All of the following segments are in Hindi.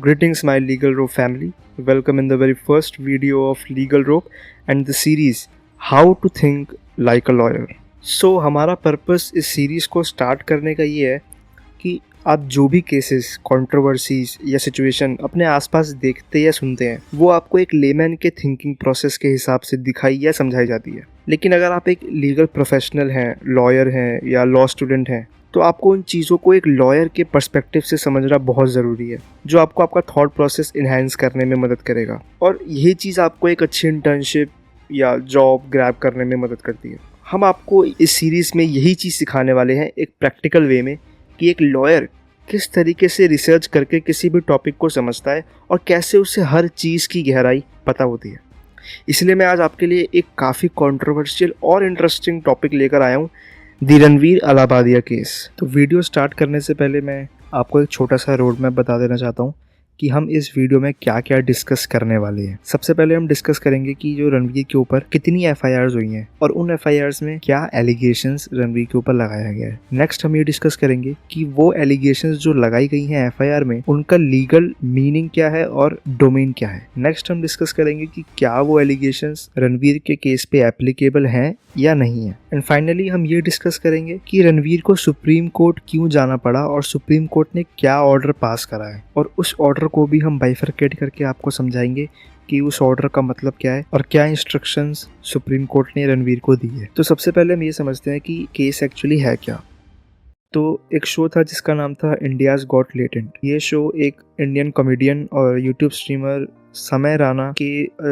Greetings, my Legal Rope family. Welcome in the very first video of Legal Rope and the series How to Think Like a Lawyer. So हमारा पर्पस इस सीरीज़ को स्टार्ट करने का ये है कि आप जो भी केसेस, कंट्रोवर्सीज या सिचुएशन अपने आसपास देखते या सुनते हैं वो आपको एक लेमैन के थिंकिंग प्रोसेस के हिसाब से दिखाई या समझाई जाती है। लेकिन अगर आप एक लीगल प्रोफेशनल हैं, लॉयर हैं या लॉ स्टूडेंट हैं तो आपको उन चीज़ों को एक लॉयर के पर्सपेक्टिव से समझना बहुत ज़रूरी है, जो आपको आपका थॉट प्रोसेस इन्हेंस करने में मदद करेगा और यही चीज़ आपको एक अच्छी इंटर्नशिप या जॉब ग्रैब करने में मदद करती है। हम आपको इस सीरीज़ में यही चीज़ सिखाने वाले हैं एक प्रैक्टिकल वे में कि एक लॉयर किस तरीके से रिसर्च करके किसी भी टॉपिक को समझता है और कैसे उसे हर चीज़ की गहराई पता होती है। इसलिए मैं आज आपके लिए एक काफ़ी कंट्रोवर्शियल और इंटरेस्टिंग टॉपिक लेकर आया हूँ, दी रणवीर अलाहाबादिया केस। तो वीडियो स्टार्ट करने से पहले मैं आपको एक छोटा सा रोड मैप बता देना चाहता हूँ कि हम इस वीडियो में क्या क्या डिस्कस करने वाले हैं। सबसे पहले हम डिस्कस करेंगे कि जो रणवीर के ऊपर कितनी एफआईआर्स हुई हैं और उन एफआईआर्स में क्या एलिगेशंस रणवीर के ऊपर लगाया गया है। नेक्स्ट हम ये डिस्कस करेंगे कि वो एलिगेशंस जो लगाई गई हैं एफआईआर में उनका लीगल मीनिंग क्या है और डोमेन क्या है। नेक्स्ट हम डिस्कस करेंगे कि क्या वो एलिगेशंस रणवीर के केस पे एप्लीकेबल हैं या नहीं है। एंड फाइनली हम ये डिस्कस करेंगे कि रणवीर को सुप्रीम कोर्ट क्यों जाना पड़ा और सुप्रीम कोर्ट ने क्या ऑर्डर पास करा है, और उस ऑर्डर को भी हम बाइफरकेट करके आपको समझाएंगे कि उस ऑर्डर का मतलब क्या है और क्या इंस्ट्रक्शंस सुप्रीम कोर्ट ने रणवीर को दी है। तो सबसे पहले हम ये समझते हैं कि केस एक्चुअली है क्या। तो एक शो था जिसका नाम था इंडियाज गॉट लेटेंट। ये शो एक इंडियन कॉमेडियन और यूट्यूब स्ट्रीमर समय राणा के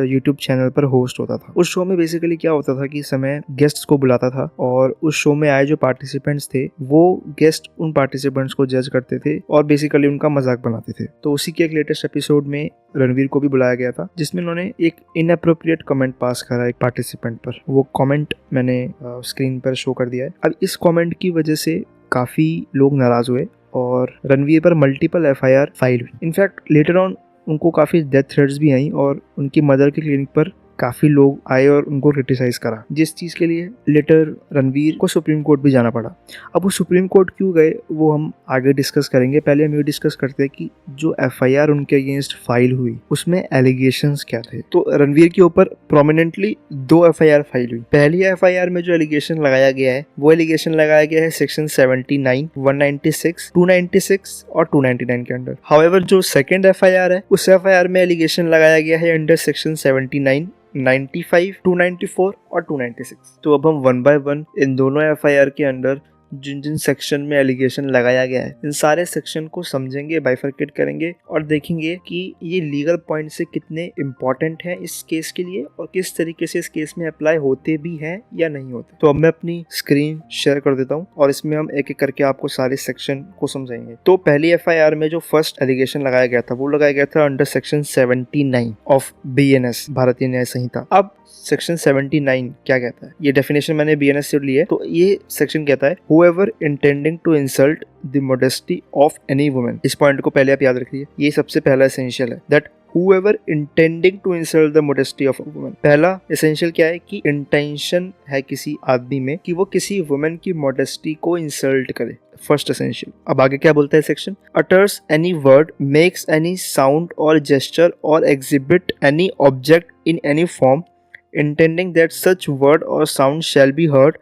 यूट्यूब चैनल पर होस्ट होता था। उस शो में बेसिकली क्या होता था कि समय गेस्ट्स को बुलाता था और उस शो में आए जो पार्टिसिपेंट्स थे वो गेस्ट उन पार्टिसिपेंट्स को जज करते थे और बेसिकली उनका मजाक बनाते थे। तो उसी के एक लेटेस्ट एपिसोड में रणवीर को भी बुलाया गया था जिसमें उन्होंने एक इनअप्रोप्रिएट कमेंट पास करा एक पार्टिसिपेंट पर। वो कमेंट मैंने स्क्रीन पर शो कर दिया है। अब इस कमेंट की वजह से काफ़ी लोग नाराज़ हुए और रणवीर पर मल्टीपल एफआईआर फाइल हुई। इनफैक्ट लेटर ऑन उनको काफ़ी डेथ थ्रेट्स भी आई और उनकी मदर के क्लिनिक पर काफ़ी लोग आए और उनको क्रिटिसाइज़ करा, जिस चीज़ के लिए लेटर रणवीर को सुप्रीम कोर्ट भी जाना पड़ा। अब वो सुप्रीम कोर्ट क्यों गए वो हम आगे डिस्कस करेंगे। पहले हम ये डिस्कस करते हैं कि जो एफआईआर उनके अगेंस्ट फाइल हुई उसमें एलिगेशंस क्या थे। तो रणवीर के ऊपर प्रोमिनेंटली 2 एफआईआर फाइल हुई। पहली एफआईआर में जो एलिगेशन लगाया गया है वो एलिगेशन लगाया गया है सेक्शन 79, 196, 296 और 299 के अंडर। हाउएवर जो सेकेंड एफआईआर है उस एफआईआर में एलिगेशन लगाया गया है अंडर सेक्शन 79, 95, 294 और 296। तो अब हम वन बाय वन इन दोनों एफआईआर के अंडर जिन जिन सेक्शन में एलिगेशन लगाया गया है इन सारे सेक्शन को समझेंगे, बाइफरकेट करेंगे और देखेंगे कि ये लीगल पॉइंट से कितने इम्पोर्टेंट हैं इस केस के लिए और किस तरीके से इस केस में अप्लाई होते भी हैं या नहीं होते। तो अब मैं अपनी स्क्रीन शेयर कर देता हूँ और इसमें हम एक एक करके आपको सारे सेक्शन को समझाएंगे। तो पहली एफआईआर में जो फर्स्ट एलिगेशन लगाया गया था वो लगाया गया था अंडर सेक्शन 79 ऑफ BNS, भारतीय न्याय संहिता। अब सेक्शन 79 क्या कहता है, ये डेफिनेशन मैंने BNS से ली है। तो ये सेक्शन कहता है whoever intending to insult the modesty of any woman। इस पॉइंट को पहले आप याद रखिए, ये सबसे पहला एसेंशियल है, that whoever intending to insult the modesty of a woman। पहला एसेंशियल क्या है कि इंटेंशन है किसी आदमी में कि वो किसी वुमेन की मॉडेस्टी को इंसल्ट करे, फर्स्ट एसेंशियल। अब आगे क्या बोलता है section, utters any word, makes any sound or gesture or exhibit any object in any form intending that such word or sound shall be heard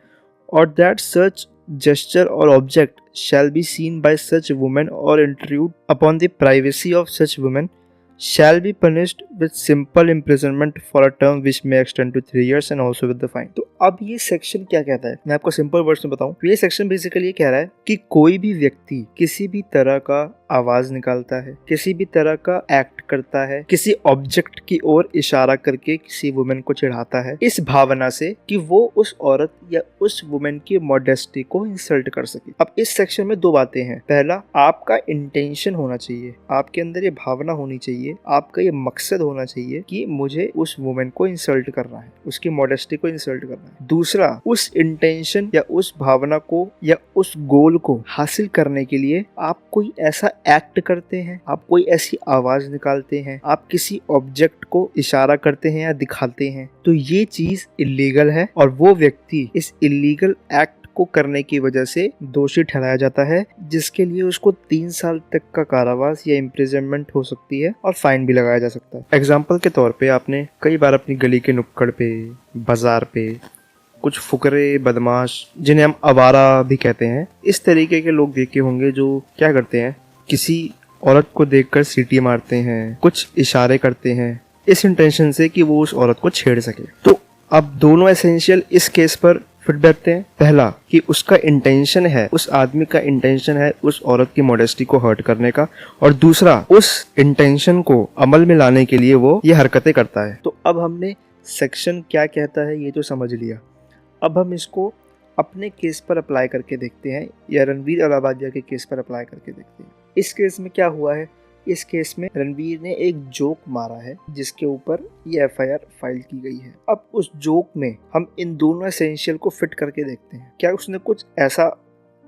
or that such gesture or object shall be seen by such woman or intrude upon the privacy of such woman shall be punished with simple imprisonment for a term which may extend to 3 years and also with the fine। तो अब ये सेक्शन क्या कहता है मैं आपको सिंपल वर्ड्स में बताऊं तो ये सेक्शन बेसिकली ये कह रहा है कि कोई भी व्यक्ति किसी भी तरह का आवाज निकालता है, किसी भी तरह का एक्ट करता है, किसी ऑब्जेक्ट की ओर इशारा करके किसी वुमेन को चिढ़ाता है इस भावना से कि वो उस औरत या उस वुमेन की मॉडेस्टी को इंसल्ट कर सके। अब इस सेक्शन में 2 बातें हैं। पहला, आपका इंटेंशन होना चाहिए, आपके अंदर ये भावना होनी चाहिए, आपका ये मकसद होना चाहिए कि मुझे उस वुमेन को इंसल्ट करना है, उसकी मॉडेस्टी को इंसल्ट करना है। दूसरा, उस इंटेंशन या उस भावना को या उस गोल को हासिल करने के लिए आप कोई ऐसा एक्ट करते हैं, आप कोई ऐसी आवाज निकालते हैं, आप किसी ऑब्जेक्ट को इशारा करते हैं या दिखाते हैं, तो ये चीज इलीगल है और वो व्यक्ति इस इलीगल एक्ट को करने की वजह से दोषी ठहराया जाता है, जिसके लिए उसको 3 साल तक का कारावास या इम्प्रिजनमेंट हो सकती है और फाइन भी लगाया जा सकता है। एग्जाम्पल के तौर पे आपने कई बार अपनी गली के नुक्कड़ पे, बाजार पे कुछ फुकरे बदमाश, जिन्हें हम आवारा भी कहते हैं, इस तरीके के लोग देखे होंगे जो क्या करते हैं, किसी औरत को देखकर सीटी मारते हैं, कुछ इशारे करते हैं इस इंटेंशन से कि वो उस औरत को छेड़ सके। तो अब दोनों एसेंशियल इस केस पर फिट बैठते हैं। पहला कि उसका इंटेंशन है, उस आदमी का इंटेंशन है उस औरत की मॉडेस्टी को हर्ट करने का, और दूसरा उस इंटेंशन को अमल में लाने के लिए वो ये हरकतें करता है। तो अब हमने सेक्शन क्या कहता है ये तो समझ लिया। अब हम इसको अपने केस पर अप्लाई करके देखते हैं, या रणवीर अलाहाबादिया के केस पर अप्लाई करके देखते हैं। इस केस में क्या हुआ है, इस केस में रणवीर ने एक जोक मारा है जिसके ऊपर ये एफआईआर फाइल की गई है। अब उस जोक में हम इन दोनों एसेंशियल को फिट करके देखते हैं। क्या उसने कुछ ऐसा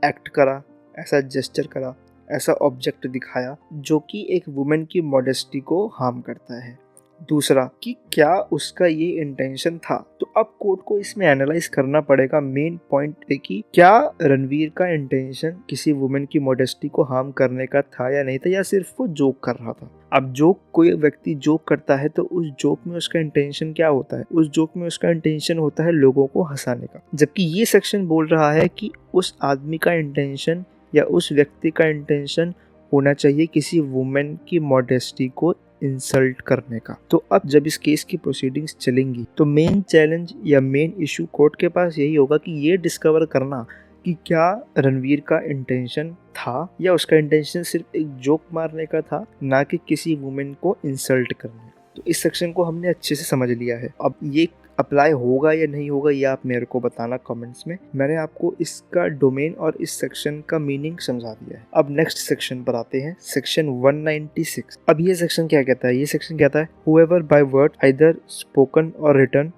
एक्ट करा, ऐसा जेस्चर करा, ऐसा ऑब्जेक्ट दिखाया जो कि एक वुमेन की मॉडेस्टी को हार्म करता है। दूसरा कि क्या उसका ये इंटेंशन था। तो अब कोर्ट को इसमें एनालाइज करना पड़ेगा। मेन पॉइंट है कि क्या रणवीर का इंटेंशन किसी वुमेन की मॉडेस्टी को हार्म करने का था या नहीं था, या सिर्फ वो जोक कर रहा था। अब जोक, कोई व्यक्ति जोक करता है तो उस जोक में उसका इंटेंशन क्या होता है, उस जोक में उसका इंटेंशन होता है लोगों को हंसाने का। जबकि ये सेक्शन बोल रहा है कि उस आदमी का इंटेंशन या उस व्यक्ति का इंटेंशन होना चाहिए किसी वुमेन की मॉडेस्टी को इंसल्ट करने का। तो अब जब इस केस की प्रोसीडिंग्स चलेंगी तो मेन चैलेंज या मेन इशू कोर्ट के पास यही होगा कि ये डिस्कवर करना कि क्या रणवीर का इंटेंशन था या उसका इंटेंशन सिर्फ एक जोक मारने का था, ना कि किसी वुमेन को इंसल्ट करने। तो इस सेक्शन को हमने अच्छे से समझ लिया है। अब ये अप्लाई होगा या नहीं होगा ये आप मेरे को बताना कमेंट्स में। मैंने आपको इसका डोमेन और इस सेक्शन का मीनिंग समझा दिया है। अब नेक्स्ट सेक्शन पर आते हैं, सेक्शन 196। अब ये सेक्शन क्या कहता है, ये सेक्शन कहता है whoever by word either spoken or written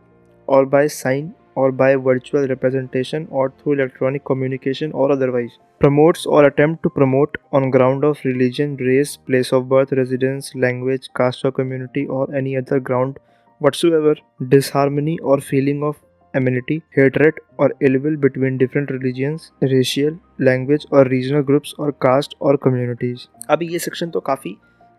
or by sign or by virtual representation or through electronic communication or otherwise promotes or attempt to promote on ground of religion, race, place of birth, residence, language, caste or community or any other ground whatsoever disharmony or feeling of enmity, hatred or ill will between different religions, racial, language or regional groups or caste or communities। अब ये सेक्शन तो काफ़ी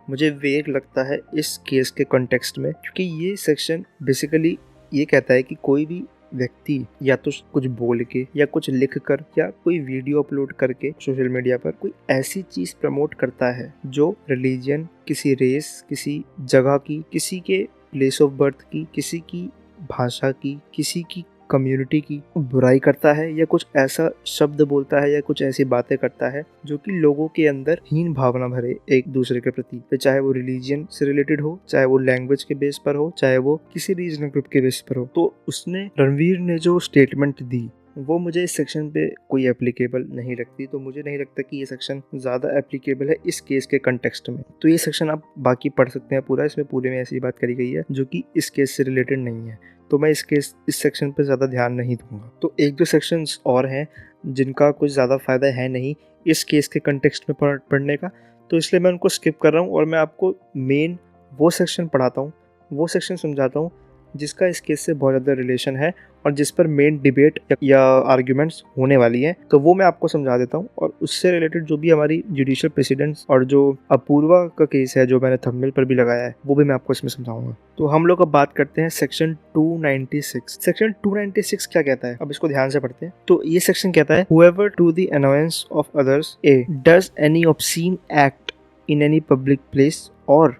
मुझे वेग लगता है इस केस के कॉन्टेक्स्ट में, क्योंकि ये सेक्शन बेसिकली ये कहता है कि कोई भी व्यक्ति या तो कुछ बोल के या कुछ लिख कर या कोई वीडियो अपलोड करके सोशल मीडिया पर कोई ऐसी चीज़ प्रमोट करता है जो रिलीजन, किसी रेस, किसी जगह की, किसी के प्लेस ऑफ बर्थ की, किसी की भाषा की, किसी की कम्युनिटी की बुराई करता है, या कुछ ऐसा शब्द बोलता है या कुछ ऐसी बातें करता है जो कि लोगों के अंदर हीन भावना भरे एक दूसरे के प्रति, चाहे वो रिलीजन से रिलेटेड हो, चाहे वो लैंग्वेज के बेस पर हो, चाहे वो किसी रीजनल ग्रुप के बेस पर हो। तो उसने, रणवीर ने जो स्टेटमेंट दी वो मुझे इस सेक्शन पे कोई एप्लीकेबल नहीं लगती। तो मुझे नहीं लगता कि ये सेक्शन ज़्यादा एप्लीकेबल है इस केस के कंटेक्स्ट में। तो ये सेक्शन आप बाकी पढ़ सकते हैं पूरा, इसमें पूरे में ऐसी बात करी गई है जो कि इस केस से रिलेटेड नहीं है। तो मैं इस सेक्शन पे ज़्यादा ध्यान नहीं दूंगा। तो एक दो सेक्शंस और हैं जिनका कुछ ज़्यादा फ़ायदा है नहीं इस केस के कंटेक्स्ट में पढ़ने का, तो इसलिए मैं उनको स्किप कर रहा हूँ और मैं आपको मेन वो सेक्शन पढ़ाता हूँ, वो सेक्शन समझाता हूँ जिसका इस केस से बहुत ज़्यादा रिलेशन है और जिस पर मेन डिबेट या आर्ग्यूमेंट्स होने वाली हैं। तो वो मैं आपको समझा देता हूँ, और उससे रिलेटेड जो भी हमारी जुडिशियल प्रेसिडेंट्स और जो अपूर्वा का केस है जो मैंने थंबनेल पर भी लगाया है वो भी मैं आपको इसमें समझाऊंगा। तो हम लोग अब बात करते हैं सेक्शन 296। सेक्शन 296 क्या कहता है, अब इसको ध्यान से पढ़ते हैं। तो ये सेक्शन कहता है whoever to the annoyance of others a does any obscene act in any public place or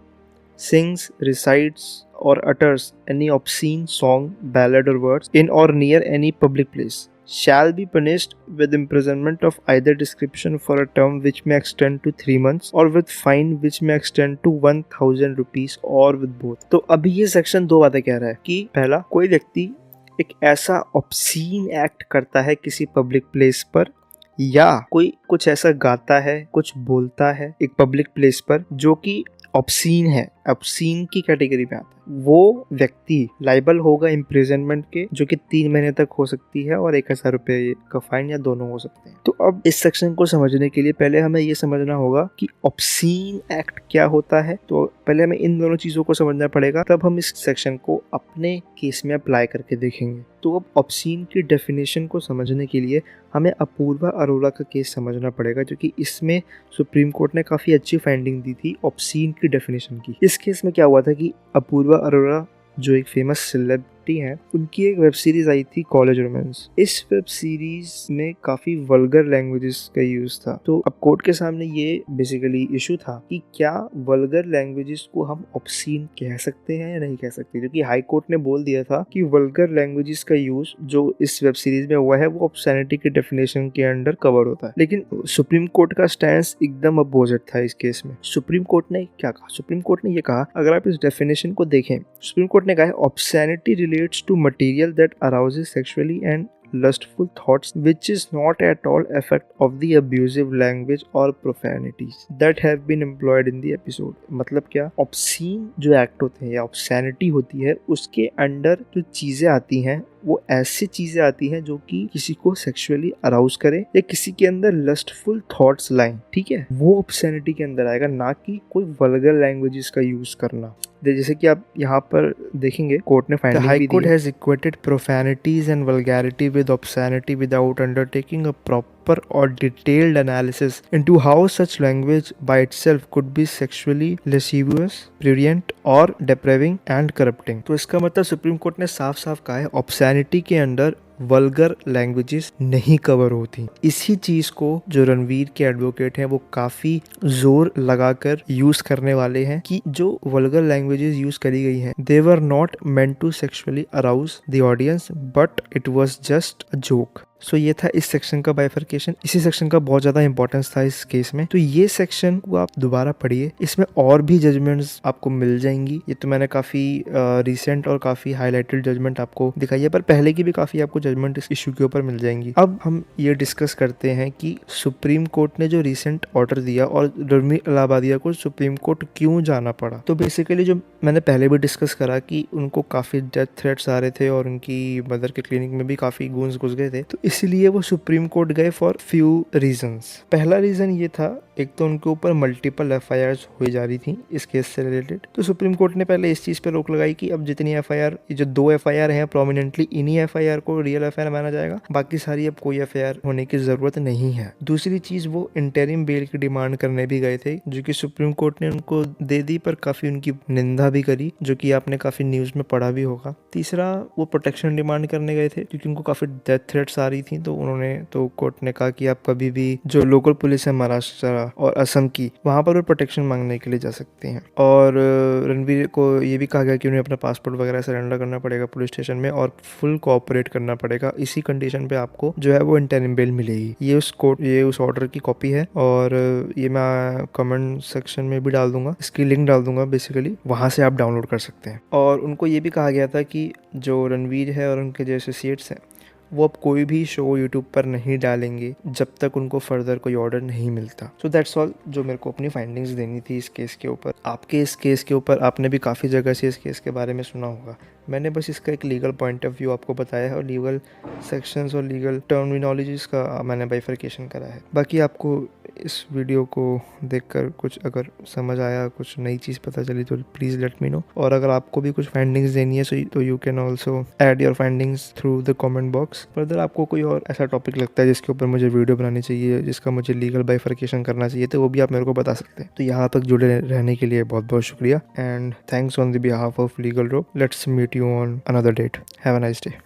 sings, recites or utters any obscene song, ballad or words in or near any public place shall be punished with imprisonment of either description for a term which may extend to 3 months or with fine which may extend to 1000 rupees or with both। तो अभी ये सेक्शन दो बातें कह रहा है कि पहला, कोई व्यक्ति एक ऐसा ऑब्सीन एक्ट करता है किसी पब्लिक प्लेस पर, या कोई कुछ ऐसा गाता है, कुछ बोलता है एक पब्लिक प्लेस पर जो कि ऑब्सीन है, ऑब्सीन की कैटेगरी में आता है। वो व्यक्ति लाइबल होगा इम्प्रिजनमेंट के, जो कि 3 महीने तक हो सकती है, और 1,000 रुपए का फाइन, या दोनों हो सकते हैं। तो अब इस सेक्शन को समझने के लिए पहले हमें ये समझना होगा कि ऑब्सीन एक्ट क्या होता है। तो पहले हमें इन दोनों चीजों को समझना पड़ेगा, तब हम इस सेक्शन को अपने केस में अप्लाई करके देखेंगे। तो अब ऑब्सीन की डेफिनेशन को समझने के लिए हमें अपूर्वा अरोरा का केस समझना पड़ेगा, जो कि इसमें सुप्रीम कोर्ट ने काफ़ी अच्छी फाइंडिंग दी थी ऑब्सीन की डेफिनेशन की। इस केस में क्या हुआ था कि अपूर्वा अरोरा, जो एक फेमस सेलिब्रिटी हैं, उनकी एक वेब सीरीज आई थी कॉलेज रोमांस। इस वेब सीरीज में काफी वल्गर लैंग्वेजेस का यूज था। तो अब कोर्ट के सामने ये बेसिकली इशू था कि क्या वल्गर लैंग्वेजेस को हम ऑब्सीन कह सकते हैं या नहीं कह सकते, क्योंकि हाई कोर्ट ने बोल दिया था कि वल्गर लैंग्वेजेस का यूज जो इस वेब सीरीज में हुआ है वो ऑब्सैनिटी की डेफिनेशन के अंडर कवर होता है। लेकिन सुप्रीम कोर्ट का स्टैंस एकदम अपोजिट था इस केस में। सुप्रीम कोर्ट ने क्या कहा? सुप्रीम कोर्ट ने ये कहा, अगर आप इस डेफिनेशन को देखें, सुप्रीम कोर्ट ने कहा ऑब्सैनिटी relates to material that arouses sexually and lustful thoughts which is not at all effect of the abusive language or profanities that have been employed in the episode। मतलब क्या, ऑब्सीन जो एक्ट होते हैं या ऑब्सैनिटी होती है, उसके अंडर जो चीजें आती हैं वो ऐसी चीजें आती हैं जो कि किसी को सेक्सुअली अराउज करे या किसी के अंदर लस्टफुल थॉट्स लाएं, ठीक है, वो ऑब्सैनिटी के अंदर आएगा, ना कि कोई वल्गर लैंग्वेजेस का यूज करना। जैसे कि आप यहाँ पर देखेंगे, कोर्ट ने फाइंडिंग दी है, High Court has equated profanities and vulgarity with obscenity without undertaking a proper or detailed analysis into how such language by itself could be sexually lascivious, prurient or depraving and corrupting। तो इसका मतलब सुप्रीम कोर्ट ने साफ साफ कहा है ऑब्सैनिटी के अंदर वल्गर लैंग्वेजेस नहीं कवर होती। इसी चीज को जो रणवीर के एडवोकेट हैं वो काफी जोर लगाकर यूज करने वाले हैं कि जो वल्गर लैंग्वेजेस यूज करी गई हैं, they were not meant to sexually arouse the audience but it was just a joke. So ये था इस सेक्शन का बाइफर्केशन। इसी सेक्शन का बहुत ज्यादा इंपॉर्टेंस था इस केस में। तो ये सेक्शन को आप दोबारा पढ़िए, इसमें और भी जजमेंट्स आपको मिल जाएंगी। ये तो मैंने काफी रिसेंट और काफी हाईलाइटेड जजमेंट आपको दिखाई है, पर पहले की भी काफी आपको जजमेंट इस इशू के ऊपर मिल जाएंगी। अब हम ये डिस्कस करते हैं कि सुप्रीम कोर्ट ने जो रिसेंट ऑर्डर दिया और रणवीर इलाहाबादिया को सुप्रीम कोर्ट क्यों जाना पड़ा। तो बेसिकली जो मैंने पहले भी डिस्कस करा कि उनको काफी डेथ थ्रेट्स आ रहे थे और उनकी मदर के क्लिनिक में भी काफी गूंज घुस गए थे, तो इसलिए वो सुप्रीम कोर्ट गए फॉर फ्यू रीजंस। पहला रीजन ये था, एक तो उनके ऊपर मल्टीपल एफआईआर्स हुई जा रही थी इस केस से रिलेटेड। तो सुप्रीम कोर्ट ने पहले इस चीज पे रोक लगाई कि अब जितनी एफआईआर, जो 2 एफआईआर हैं प्रोमिनेंटली, इन्हीं एफआईआर को रियल एफआईआर माना जाएगा, बाकी सारी अब कोई एफआईआर होने की जरूरत नहीं है। दूसरी चीज, वो इंटरिम बेल की डिमांड करने भी गए थे, जो कि सुप्रीम कोर्ट ने उनको दे दी, पर काफी उनकी निंदा भी करी, जो कि आपने काफी न्यूज में पढ़ा भी होगा। तीसरा, वो प्रोटेक्शन डिमांड करने गए थे क्योंकि उनको काफी डेथ थ्रेट्स आ रही थी। तो कोर्ट ने कहा कि आप कभी भी, जो लोकल पुलिस है महाराष्ट्र और असम की, वहां पर वो प्रोटेक्शन मांगने के लिए जा सकते हैं। और रणवीर को ये भी कहा गया कि उन्हें अपना पासपोर्ट वगैरह सरेंडर करना पड़ेगा पुलिस स्टेशन में और फुल कोऑपरेट करना पड़ेगा। इसी कंडीशन पे आपको जो है वो इंटरिम बेल मिलेगी। ये उस ऑर्डर की कॉपी है और ये मैं कमेंट सेक्शन में भी डाल दूंगा, इसकी लिंक डाल दूंगा, बेसिकली वहां से आप डाउनलोड कर सकते हैं। और उनको ये भी कहा गया था कि जो रणवीर है और उनके जो एसोसिएट्स हैं, वो अब कोई भी शो यूट्यूब पर नहीं डालेंगे जब तक उनको फर्दर कोई ऑर्डर नहीं मिलता। सो दैट्स ऑल जो मेरे को अपनी फाइंडिंग्स देनी थी इस केस के ऊपर। आपके इस केस के ऊपर आपने भी काफ़ी जगह से इस केस के बारे में सुना होगा। मैंने बस इसका एक लीगल पॉइंट ऑफ व्यू आपको बताया है और लीगल सेक्शंस और लीगल टर्मिनोलॉजीज का मैंने बाइफर्केशन करा है। बाकी आपको इस वीडियो को देखकर कुछ अगर समझ आया, कुछ नई चीज़ पता चली, तो प्लीज़ लेट मी नो। और अगर आपको भी कुछ फाइंडिंग्स देनी है तो you can also add your findings through the comment box. Further आपको कोई और ऐसा टॉपिक लगता है जिसके ऊपर मुझे वीडियो बनानी चाहिए, जिसका मुझे लीगल बाइफर्केशन करना चाहिए, तो वो भी आप मेरे को बता सकते हैं। तो यहाँ तक जुड़े रहने के लिए बहुत बहुत शुक्रिया and thanks on the behalf of legal rope. Let's meet you on another date. Have a nice day.